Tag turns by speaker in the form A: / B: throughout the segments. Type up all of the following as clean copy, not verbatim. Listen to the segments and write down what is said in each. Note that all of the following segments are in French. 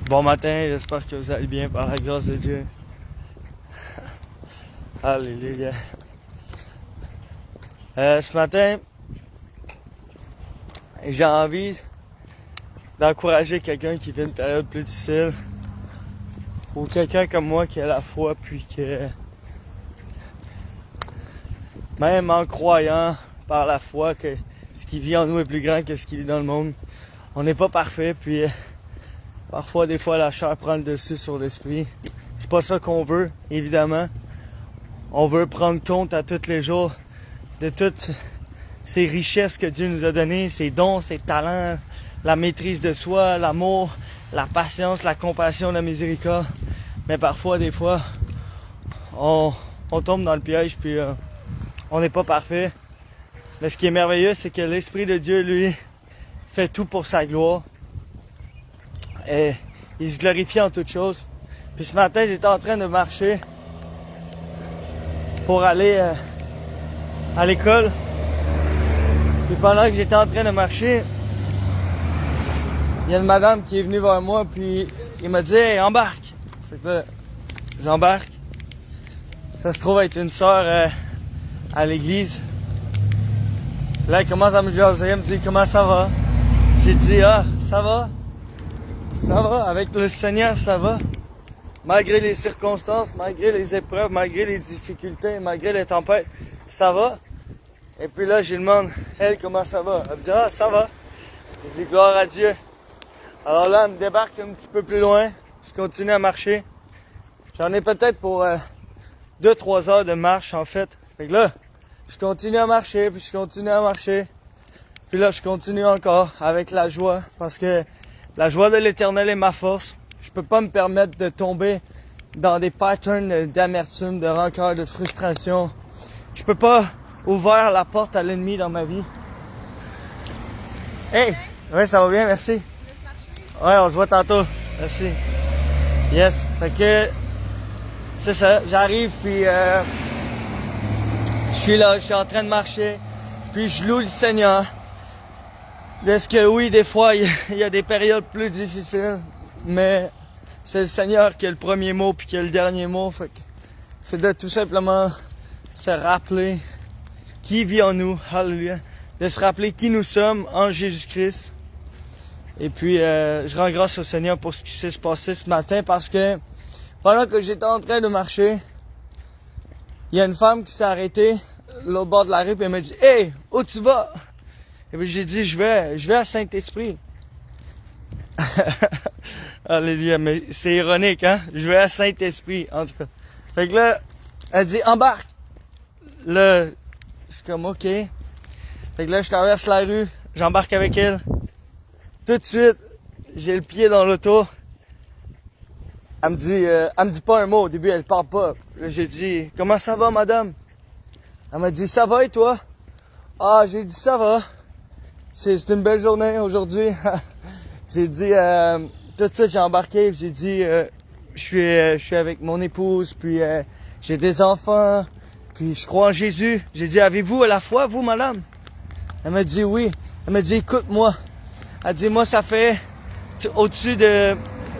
A: Bon matin, j'espère que vous allez bien par la grâce de Dieu. Alléluia. Ce matin, j'ai envie d'encourager quelqu'un qui vit une période plus difficile, ou quelqu'un comme moi qui a la foi, puis que même en croyant par la foi que ce qui vit en nous est plus grand que ce qui vit dans le monde, on n'est pas parfait, puis parfois, des fois, la chair prend le dessus sur l'esprit. C'est pas ça qu'on veut, évidemment. On veut prendre compte à tous les jours de toutes ces richesses que Dieu nous a données, ses dons, ses talents, la maîtrise de soi, l'amour, la patience, la compassion, la miséricorde. Mais parfois, des fois, on tombe dans le piège, puis on n'est pas parfait. Mais ce qui est merveilleux, c'est que l'Esprit de Dieu, lui, fait tout pour sa gloire. Et il se glorifie en toutes choses. Puis ce matin, j'étais en train de marcher pour aller à l'école. Puis pendant que j'étais en train de marcher, il y a une madame qui est venue vers moi, puis il m'a dit « Hey, embarque! » Fait que là, j'embarque. Ça se trouve être une sœur à l'église. Là, elle commence à me jaser, elle me dit « Comment ça va? » J'ai dit « Ah, ça va? Ça va, avec le Seigneur, ça va. Malgré les circonstances, malgré les épreuves, malgré les difficultés, malgré les tempêtes, ça va. » Et puis là, je lui demande, elle, comment ça va? Elle me dit, ah, ça va. Je dis, gloire à Dieu. Alors là, elle me débarque un petit peu plus loin. Je continue à marcher. J'en ai peut-être pour 2-3 heures de marche, en fait. Fait que là, je continue à marcher, puis je continue à marcher. Puis là, je continue encore avec la joie, parce que la joie de l'Éternel est ma force. Je peux pas me permettre de tomber dans des patterns d'amertume, de rancœur, de frustration. Je peux pas ouvrir la porte à l'ennemi dans ma vie. Hey! Ouais, ça va bien, merci. Ouais, on se voit tantôt. Merci. Yes. Fait que, c'est ça, j'arrive, puis je suis là, je suis en train de marcher, puis je loue le Seigneur. Est-ce que oui, des fois, il y a des périodes plus difficiles, mais c'est le Seigneur qui a le premier mot puis qui a le dernier mot. Fait que c'est de tout simplement se rappeler qui vit en nous, hallelujah, de se rappeler qui nous sommes en Jésus-Christ. Et puis, je rends grâce au Seigneur pour ce qui s'est passé ce matin, parce que pendant que j'étais en train de marcher, il y a une femme qui s'est arrêtée là, au bord de la rue et elle m'a dit « Hey, où tu vas? » Et puis j'ai dit, je vais à Saint-Esprit. Alléluia, mais c'est ironique, hein? Je vais à Saint-Esprit, en tout cas. Fait que là, elle dit, embarque. Là, je suis comme, ok. Fait que là, je traverse la rue, j'embarque avec elle. Tout de suite, j'ai le pied dans l'auto. Elle me dit pas un mot. Au début, elle parle pas. Là, j'ai dit, comment ça va, madame? Elle m'a dit, ça va et toi? Ah, j'ai dit, ça va. C'est une belle journée aujourd'hui. J'ai dit, tout de suite j'ai embarqué, j'ai dit, je suis avec mon épouse, puis j'ai des enfants, puis je crois en Jésus. J'ai dit, avez-vous la foi, vous, madame? Elle m'a dit oui. Elle m'a dit, écoute-moi. Elle dit, moi, ça fait au-dessus de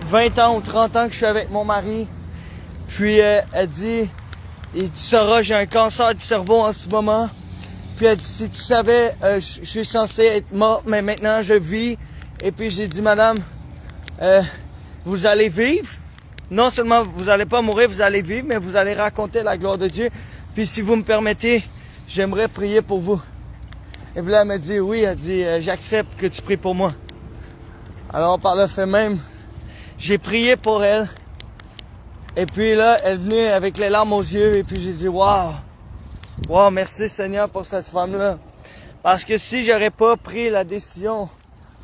A: 20 ans ou 30 ans que je suis avec mon mari. Puis elle dit, et tu sauras, j'ai un cancer du cerveau en ce moment. Puis elle dit, si tu savais, je suis censé être morte, mais maintenant je vis. Et puis j'ai dit, madame, vous allez vivre. Non seulement vous n'allez pas mourir, vous allez vivre, mais vous allez raconter la gloire de Dieu. Puis si vous me permettez, j'aimerais prier pour vous. Et puis là, elle m'a dit, oui, elle dit, j'accepte que tu pries pour moi. Alors par le fait même, j'ai prié pour elle. Et puis là, elle venait avec les larmes aux yeux, et puis j'ai dit, waouh! Wow, merci Seigneur pour cette femme-là. Parce que si j'aurais pas pris la décision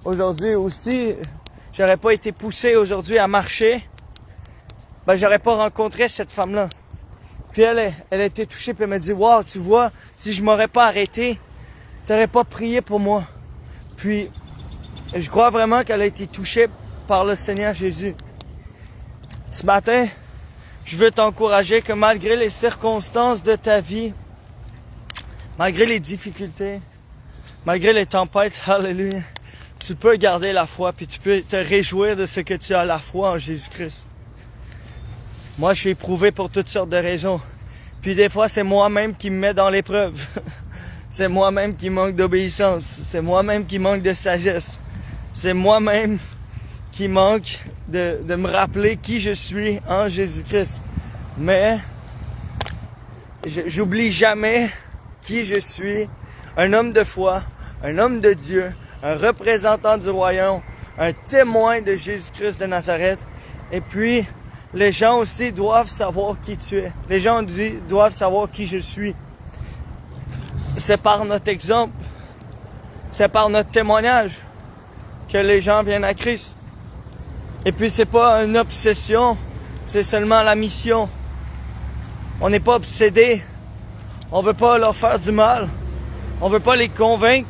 A: aujourd'hui, ou si j'aurais pas été poussé aujourd'hui à marcher, ben j'aurais pas rencontré cette femme-là. Puis elle a été touchée, puis elle m'a dit, wow, tu vois, si je m'aurais pas arrêté, t'aurais pas prié pour moi. Puis je crois vraiment qu'elle a été touchée par le Seigneur Jésus. Ce matin, je veux t'encourager que malgré les circonstances de ta vie, malgré les difficultés, malgré les tempêtes, alléluia, tu peux garder la foi, puis tu peux te réjouir de ce que tu as la foi en Jésus-Christ. Moi, je suis éprouvé pour toutes sortes de raisons. Puis des fois, c'est moi-même qui me mets dans l'épreuve. C'est moi-même qui manque d'obéissance. C'est moi-même qui manque de sagesse. C'est moi-même qui manque de me rappeler qui je suis en Jésus-Christ. Mais j'oublie jamais qui je suis. Un homme de foi, un homme de Dieu, un représentant du royaume, un témoin de Jésus-Christ de Nazareth. Et puis, les gens aussi doivent savoir qui tu es. Les gens doivent savoir qui je suis. C'est par notre exemple, c'est par notre témoignage que les gens viennent à Christ. Et puis c'est pas une obsession, c'est seulement la mission. On n'est pas obsédé, on veut pas leur faire du mal, on veut pas les convaincre,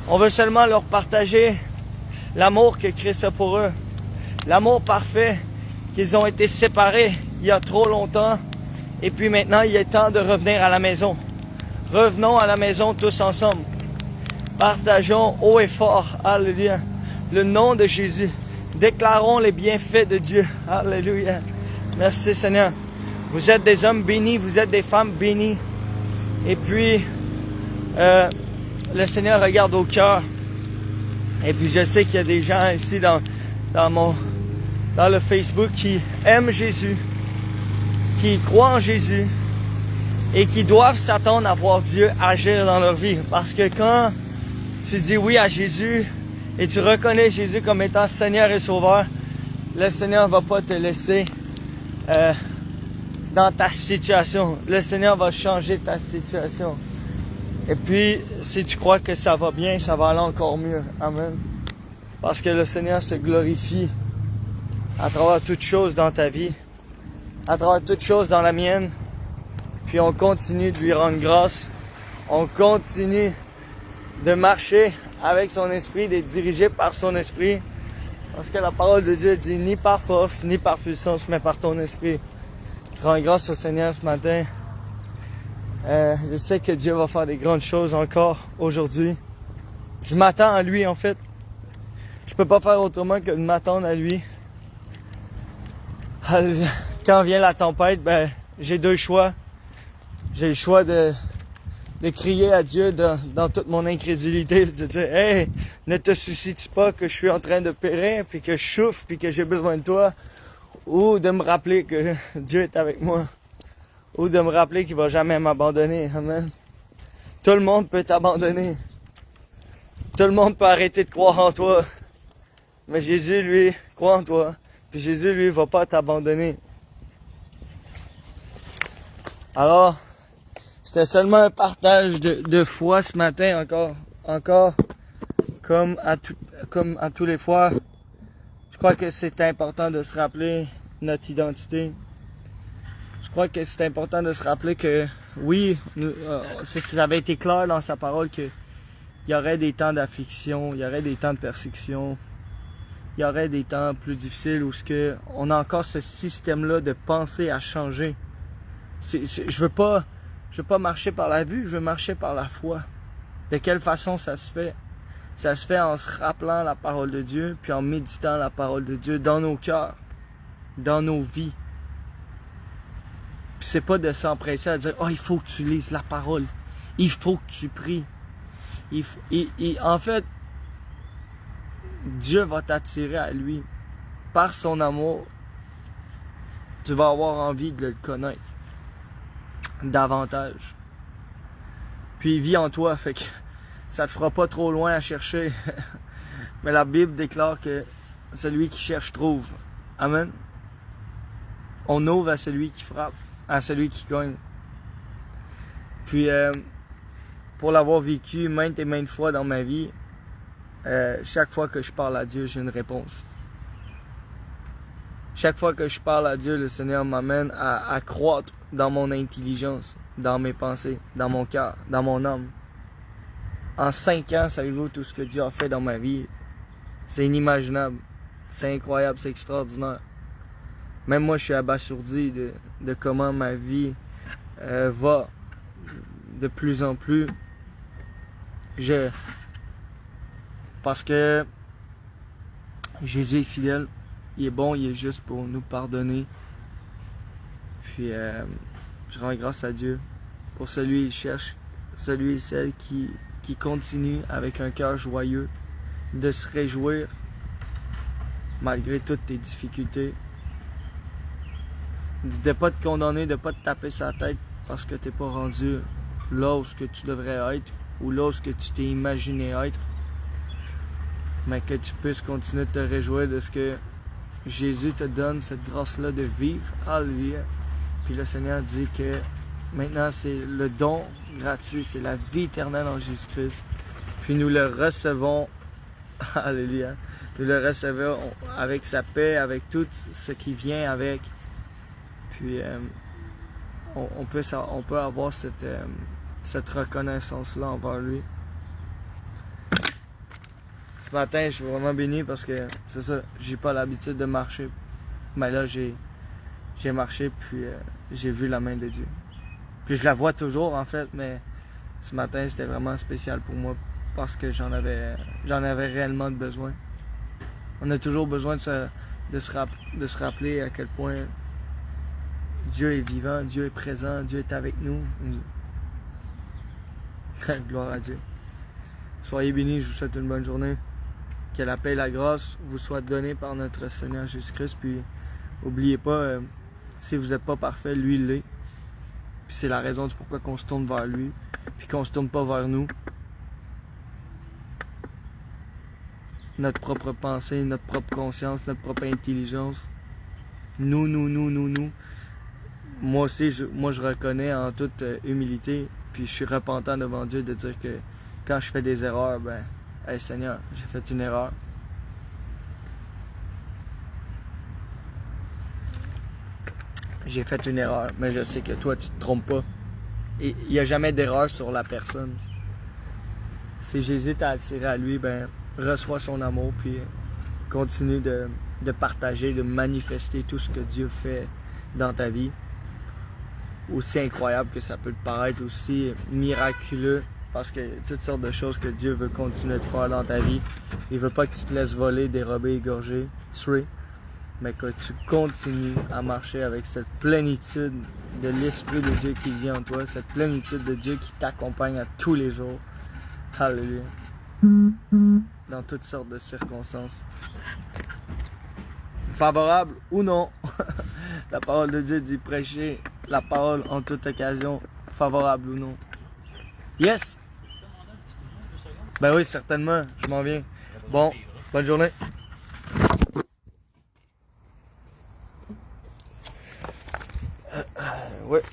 A: on veut seulement leur partager l'amour que Christ a pour eux, l'amour parfait, qu'ils ont été séparés il y a trop longtemps, et puis maintenant il est temps de revenir à la maison. Revenons à la maison tous ensemble. Partageons haut et fort, alléluia, le nom de Jésus. Déclarons les bienfaits de Dieu. Alléluia. Merci Seigneur. Vous êtes des hommes bénis, vous êtes des femmes bénies. Et puis, le Seigneur regarde au cœur. Et puis je sais qu'il y a des gens ici dans le Facebook qui aiment Jésus, qui croient en Jésus et qui doivent s'attendre à voir Dieu agir dans leur vie. Parce que quand tu dis oui à Jésus et tu reconnais Jésus comme étant Seigneur et Sauveur, le Seigneur ne va pas te laisser dans ta situation. Le Seigneur va changer ta situation. Et puis, si tu crois que ça va bien, ça va aller encore mieux. Amen. Parce que le Seigneur se glorifie à travers toutes choses dans ta vie, à travers toutes choses dans la mienne. Puis on continue de lui rendre grâce. On continue de marcher avec son esprit, d'être dirigé par son esprit. Parce que la parole de Dieu dit ni par force, ni par puissance, mais par ton esprit. Je rends grâce au Seigneur ce matin. Je sais que Dieu va faire des grandes choses encore aujourd'hui. Je m'attends à lui en fait. Je peux pas faire autrement que de m'attendre à lui. Quand vient la tempête, j'ai deux choix. J'ai le choix de crier à Dieu dans toute mon incrédulité, de dire « Hey, ne te soucies-tu pas que je suis en train de périr, puis que je souffre, puis que j'ai besoin de toi? » Ou de me rappeler que Dieu est avec moi. Ou de me rappeler qu'il va jamais m'abandonner. Amen. Tout le monde peut t'abandonner. Tout le monde peut arrêter de croire en toi. Mais Jésus, lui, croit en toi. Puis Jésus, lui, va pas t'abandonner. Alors, c'était seulement un partage de foi ce matin encore, comme à tous les fois. Je crois que c'est important de se rappeler notre identité. Je crois que c'est important de se rappeler que oui, ça avait été clair dans sa parole qu'il y aurait des temps d'affliction, il y aurait des temps de persécution, il y aurait des temps plus difficiles où on a encore ce système-là de penser à changer. Je veux pas marcher par la vue, je veux marcher par la foi. De quelle façon ça se fait? Ça se fait en se rappelant la parole de Dieu, puis en méditant la parole de Dieu dans nos cœurs, dans nos vies. Puis c'est pas de s'empresser à dire « Oh, il faut que tu lises la parole. Il faut que tu pries. » En fait, Dieu va t'attirer à lui. Par son amour, tu vas avoir envie de le connaître davantage. Puis il vit en toi, fait que ça te fera pas trop loin à chercher. Mais la Bible déclare que celui qui cherche trouve. Amen. On ouvre à celui qui frappe, à celui qui cogne. Puis pour l'avoir vécu maintes et maintes fois dans ma vie, chaque fois que je parle à Dieu, j'ai une réponse. Chaque fois que je parle à Dieu, le Seigneur m'amène à croître dans mon intelligence, dans mes pensées, dans mon cœur, dans mon âme. En 5 ans, savez-vous tout ce que Dieu a fait dans ma vie? C'est inimaginable, c'est incroyable, c'est extraordinaire. Même moi, je suis abasourdi de comment ma vie va de plus en plus. Parce que Jésus est fidèle, il est bon, il est juste pour nous pardonner. Puis je rends grâce à Dieu pour celui il cherche, celui et celle qui continue avec un cœur joyeux de se réjouir malgré toutes tes difficultés. De pas te condamner, de pas te taper sa tête parce que t'es pas rendu là où ce que tu devrais être ou là où ce que tu t'es imaginé être. Mais que tu puisses continuer de te réjouir de ce que Jésus te donne, cette grâce-là de vivre. Alléluia. Puis le Seigneur dit que maintenant c'est le don gratuit, c'est la vie éternelle en Jésus-Christ. Puis nous le recevons. Alléluia. Nous le recevons avec sa paix, avec tout ce qui vient avec. Puis on peut avoir cette reconnaissance-là envers lui. Ce matin, je suis vraiment béni parce que c'est ça, j'ai pas l'habitude de marcher. Mais là, j'ai marché puis j'ai vu la main de Dieu. Puis je la vois toujours en fait, mais ce matin, c'était vraiment spécial pour moi parce que j'en avais réellement besoin. On a toujours besoin de se rappeler à quel point Dieu est vivant, Dieu est présent, Dieu est avec nous. Gloire à Dieu. Soyez bénis, je vous souhaite une bonne journée. Que la paix et la grâce vous soient données par notre Seigneur Jésus-Christ. Puis, n'oubliez pas, si vous n'êtes pas parfait, lui, il l'est. Puis c'est la raison du pourquoi qu'on se tourne vers lui, puis qu'on se tourne pas vers nous. Notre propre pensée, notre propre conscience, notre propre intelligence. Nous. Moi aussi, je reconnais en toute humilité, puis je suis repentant devant Dieu de dire que quand je fais des erreurs, ben, hey Seigneur, j'ai fait une erreur. J'ai fait une erreur, mais je sais que toi, tu te trompes pas. Et il n'y a jamais d'erreur sur la personne. Si Jésus t'a attiré à lui, ben, reçois son amour, puis continue de partager, de manifester tout ce que Dieu fait dans ta vie. Aussi incroyable que ça peut te paraître, aussi miraculeux, parce qu'il y a toutes sortes de choses que Dieu veut continuer de faire dans ta vie. Il veut pas que tu te laisses voler, dérober, égorger, tuer, mais que tu continues à marcher avec cette plénitude de l'Esprit de Dieu qui vit en toi, cette plénitude de Dieu qui t'accompagne à tous les jours. Alléluia. Dans toutes sortes de circonstances. Favorable ou non, la parole de Dieu dit prêcher la parole en toute occasion, favorable ou non. Yes! Ben oui, certainement, je m'en viens. Bon, bonne journée. Ouais.